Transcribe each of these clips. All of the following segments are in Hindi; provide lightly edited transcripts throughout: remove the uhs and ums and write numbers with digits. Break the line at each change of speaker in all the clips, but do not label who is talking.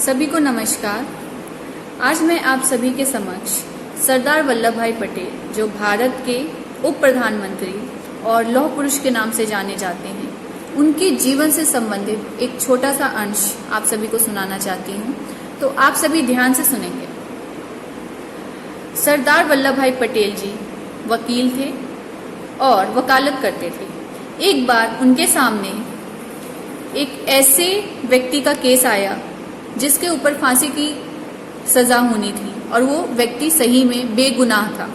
सभी को नमस्कार। आज मैं आप सभी के समक्ष सरदार वल्लभ भाई पटेल, जो भारत के उप प्रधानमंत्री और लौह पुरुष के नाम से जाने जाते हैं, उनके जीवन से संबंधित एक छोटा सा अंश आप सभी को सुनाना चाहती हूँ। तो आप सभी ध्यान से सुनेंगे। सरदार वल्लभ भाई पटेल जी वकील थे और वकालत करते थे। एक बार उनके सामने एक ऐसे व्यक्ति का केस आया जिसके ऊपर फांसी की सजा होनी थी और वो व्यक्ति सही में बेगुनाह था।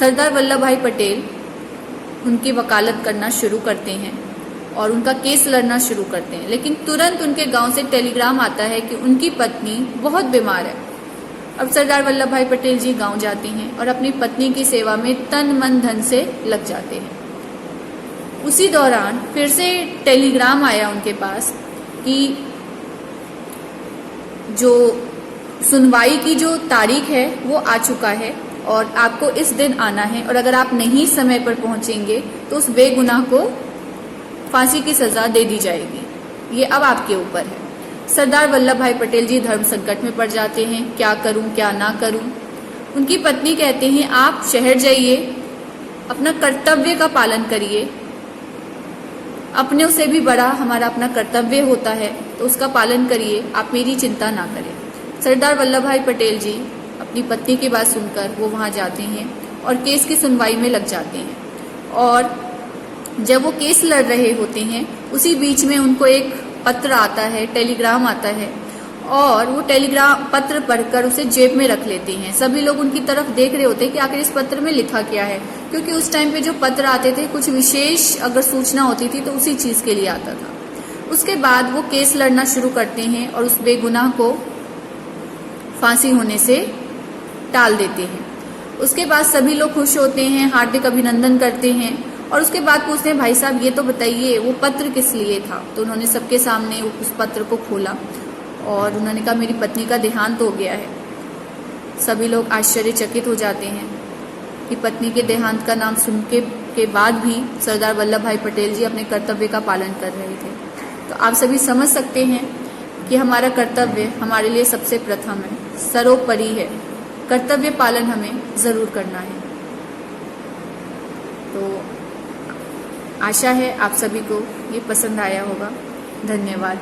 सरदार वल्लभ भाई पटेल उनकी वकालत करना शुरू करते हैं और उनका केस लड़ना शुरू करते हैं, लेकिन तुरंत उनके गांव से टेलीग्राम आता है कि उनकी पत्नी बहुत बीमार है। अब सरदार वल्लभ भाई पटेल जी गांव जाते हैं और अपनी पत्नी की सेवा में तन मन धन से लग जाते हैं। उसी दौरान फिर से टेलीग्राम आया उनके पास कि जो सुनवाई की जो तारीख है वो आ चुका है और आपको इस दिन आना है, और अगर आप नहीं समय पर पहुंचेंगे तो उस बेगुनाह को फांसी की सजा दे दी जाएगी। ये अब आपके ऊपर है। सरदार वल्लभ भाई पटेल जी धर्म संकट में पड़ जाते हैं, क्या करूं क्या ना करूं। उनकी पत्नी कहते हैं आप शहर जाइए, अपना कर्तव्य का पालन करिए, अपने से भी बड़ा हमारा अपना कर्तव्य होता है तो उसका पालन करिए, आप मेरी चिंता ना करें। सरदार वल्लभ भाई पटेल जी अपनी पत्नी की बात सुनकर वो वहाँ जाते हैं और केस की सुनवाई में लग जाते हैं। और जब वो केस लड़ रहे होते हैं उसी बीच में उनको एक पत्र आता है, टेलीग्राम आता है, और वो टेलीग्राम पत्र पढ़कर उसे जेब में रख लेते हैं। सभी लोग उनकी तरफ देख रहे होते हैं कि आखिर इस पत्र में लिखा क्या है, क्योंकि उस टाइम पे जो पत्र आते थे कुछ विशेष अगर सूचना होती थी तो उसी चीज़ के लिए आता था। उसके बाद वो केस लड़ना शुरू करते हैं और उस बेगुनाह को फांसी होने से टाल देते हैं। उसके बाद सभी लोग खुश होते हैं, हार्दिक अभिनंदन करते हैं और उसके बाद पूछते हैं भाई साहब ये तो बताइए वो पत्र किस लिए था। तो उन्होंने सबके सामने उस पत्र को खोला और उन्होंने कहा मेरी पत्नी का देहांत हो गया है। सभी लोग आश्चर्यचकित हो जाते हैं कि पत्नी के देहांत का नाम सुन के बाद भी सरदार वल्लभ भाई पटेल जी अपने कर्तव्य का पालन कर रहे थे। तो आप सभी समझ सकते हैं कि हमारा कर्तव्य हमारे लिए सबसे प्रथम है, सर्वोपरि है। कर्तव्य पालन हमें ज़रूर करना है। तो आशा है आप सभी को ये पसंद आया होगा। धन्यवाद।